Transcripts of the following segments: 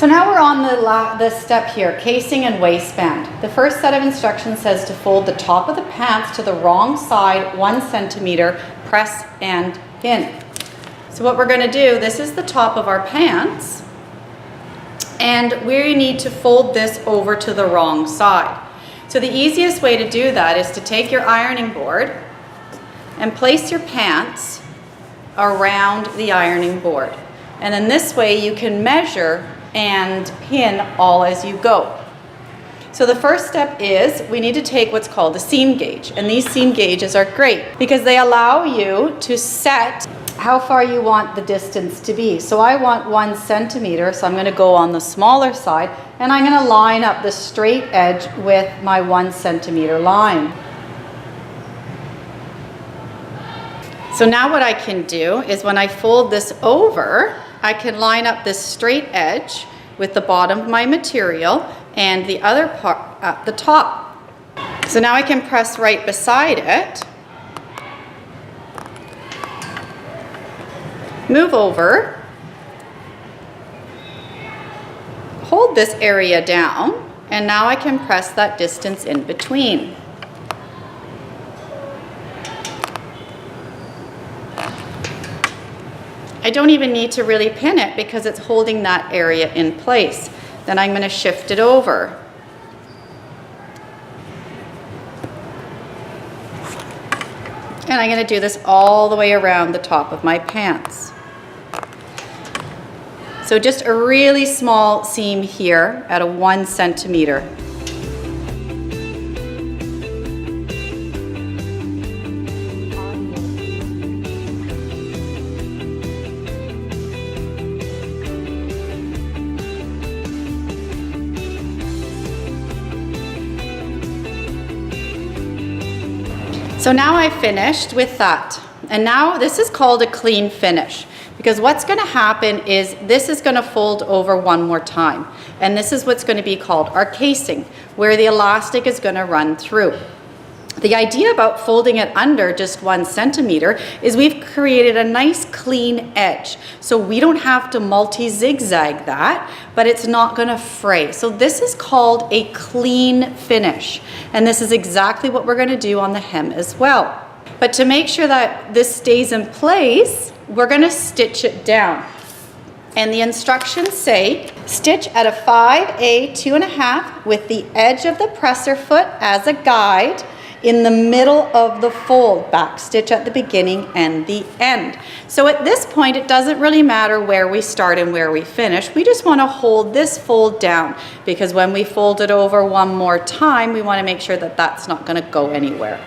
So now we're on the step here, casing and waistband. The first set of instructions says to fold the top of the pants to the wrong side 1 centimeter, press and pin. So what we're going to do, this is the top of our pants, and we need to fold this over to the wrong side. So the easiest way to do that is to take your ironing board and place your pants around the ironing board. And then this way you can measure and pin all as you go. So the first step is we need to take what's called a seam gauge. And these seam gauges are great because they allow you to set how far you want the distance to be. So I want 1 centimeter, so I'm going to go on the smaller side, and I'm going to line up the straight edge with my 1 centimeter line. So now what I can do is when I fold this over, I can line up this straight edge with the bottom of my material and the other part at the top. So now I can press right beside it, move over, hold this area down, and now I can press that distance in between. I don't even need to really pin it because it's holding that area in place. Then I'm going to shift it over. And I'm going to do this all the way around the top of my pants. So just a really small seam here at a 1 centimeter. So now I've finished with that. And now this is called a clean finish, because what's going to happen is this is going to fold over one more time. And this is what's going to be called our casing, where the elastic is going to run through. The idea about folding it under just 1 centimeter is we've created a nice clean edge. So we don't have to multi-zigzag that, but it's not going to fray. So this is called a clean finish. And this is exactly what we're going to do on the hem as well. But to make sure that this stays in place, we're going to stitch it down. And the instructions say, stitch at a 5A 2.5 with the edge of the presser foot as a guide in the middle of the fold, back stitch at the beginning and the end. So at this point, it doesn't really matter where we start and where we finish. We just want to hold this fold down, because when we fold it over one more time, we want to make sure that that's not going to go anywhere.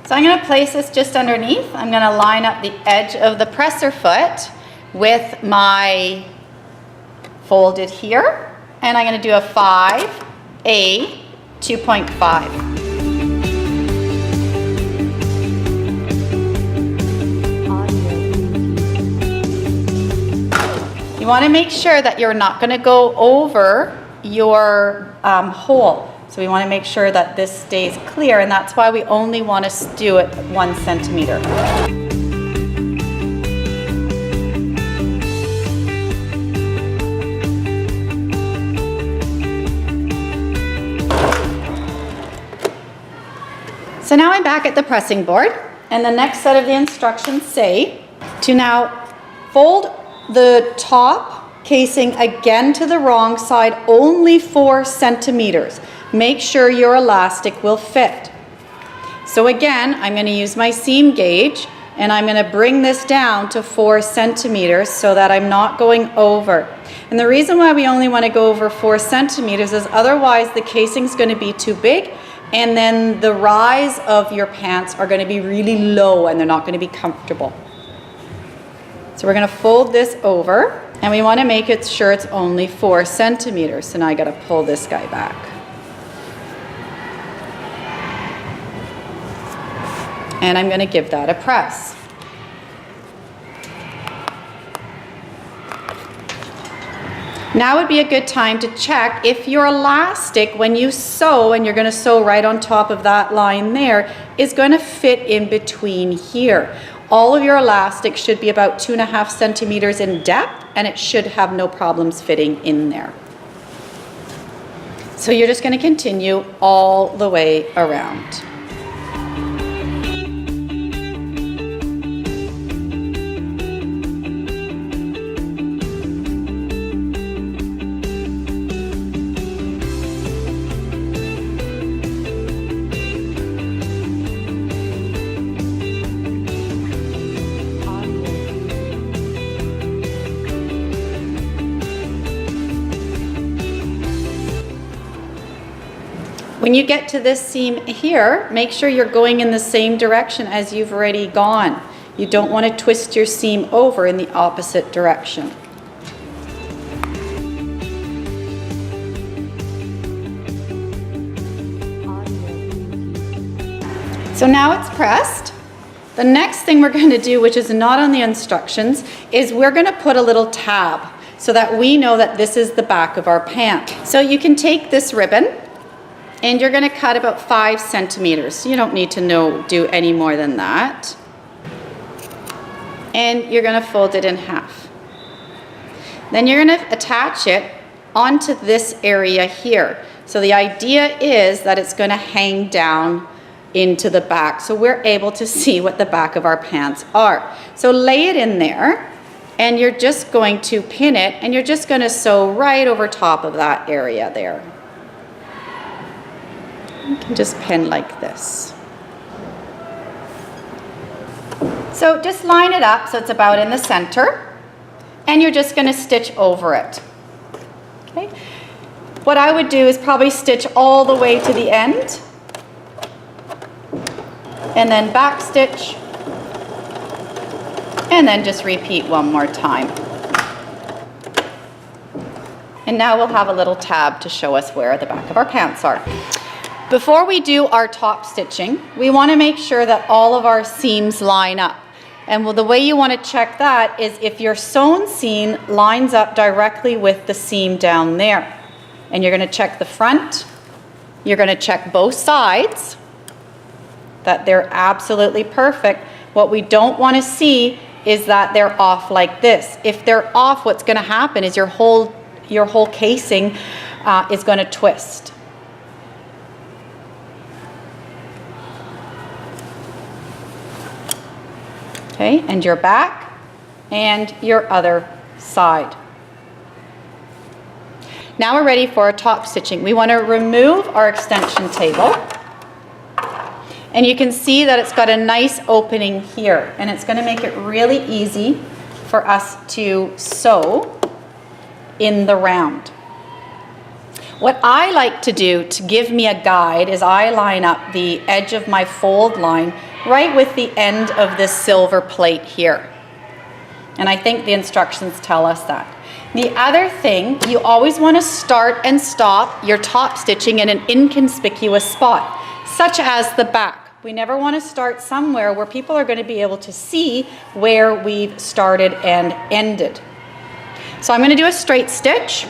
So I'm going to place this just underneath. I'm going to line up the edge of the presser foot with my folded here, and I'm going to do a 5A 2.5. You want to make sure that you're not going to go over your hole. So we want to make sure that this stays clear, and that's why we only want to do it 1 centimeter. So now I'm back at the pressing board, and the next set of the instructions say to now fold the top casing again to the wrong side, only 4 centimeters. Make sure your elastic will fit. So again, I'm going to use my seam gauge, and I'm going to bring this down to 4 centimeters so that I'm not going over. And the reason why we only want to go over 4 centimeters is otherwise the casing's going to be too big, and then the rise of your pants are going to be really low and they're not going to be comfortable. So we're going to fold this over, and we want to make it sure it's only 4 centimeters. So now I got to pull this guy back. And I'm going to give that a press. Now would be a good time to check if your elastic, when you sew, and you're going to sew right on top of that line there, is going to fit in between here. All of your elastic should be about 2.5 centimeters in depth, and it should have no problems fitting in there. So you're just going to continue all the way around. When you get to this seam here, make sure you're going in the same direction as you've already gone. You don't want to twist your seam over in the opposite direction. So now it's pressed. The next thing we're going to do, which is not on the instructions, is we're going to put a little tab so that we know that this is the back of our pant. So you can take this ribbon and you're going to cut about 5 centimeters. You don't need to do any more than that. And you're going to fold it in half. Then you're going to attach it onto this area here. So the idea is that it's going to hang down into the back, so we're able to see what the back of our pants are. So lay it in there, and you're just going to pin it, and you're just going to sew right over top of that area there. You can just pin like this. So just line it up so it's about in the center, and you're just going to stitch over it. Okay. What I would do is probably stitch all the way to the end, and then back stitch, and then just repeat one more time. And now we'll have a little tab to show us where the back of our pants are. Before we do our top stitching, we want to make sure that all of our seams line up. And the way you want to check that is if your sewn seam lines up directly with the seam down there. And you're going to check the front, you're going to check both sides, that they're absolutely perfect. What we don't want to see is that they're off like this. If they're off, what's going to happen is your whole casing is going to twist. Okay, and your back and your other side. Now we're ready for our top stitching. We want to remove our extension table. And you can see that it's got a nice opening here, and it's going to make it really easy for us to sew in the round. What I like to do to give me a guide is I line up the edge of my fold line right with the end of this silver plate here. And I think the instructions tell us that. The other thing, you always want to start and stop your top stitching in an inconspicuous spot, such as the back. We never want to start somewhere where people are going to be able to see where we've started and ended. So I'm going to do a straight stitch.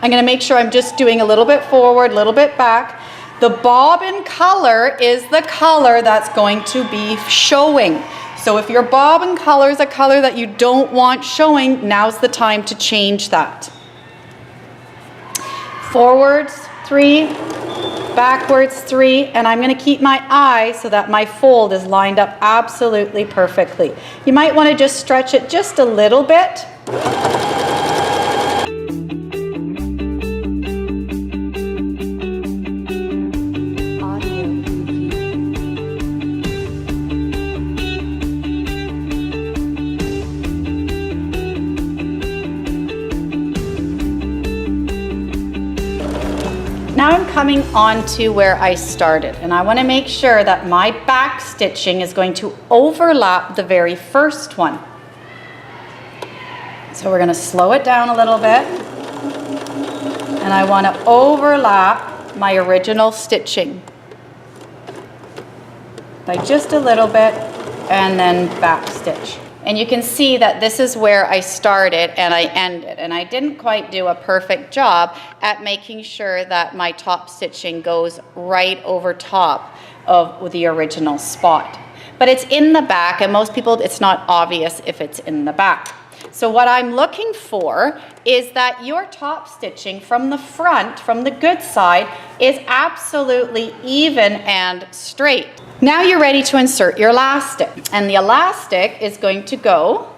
I'm going to make sure I'm just doing a little bit forward, a little bit back. The bobbin color is the color that's going to be showing. So if your bobbin color is a color that you don't want showing, now's the time to change that. Forwards 3, backwards 3, and I'm going to keep my eye so that my fold is lined up absolutely perfectly. You might want to just stretch it just a little bit. Now I'm coming on to where I started, and I want to make sure that my back stitching is going to overlap the very first one. So we're going to slow it down a little bit, and I want to overlap my original stitching by just a little bit, and then back stitch. And you can see that this is where I started and I ended, and I didn't quite do a perfect job at making sure that my top stitching goes right over top of the original spot. but it's in the back, and most people, it's not obvious if it's in the back. So what I'm looking for is that your top stitching from the front, from the good side, is absolutely even and straight. Now you're ready to insert your elastic, and the elastic is going to go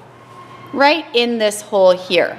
right in this hole here.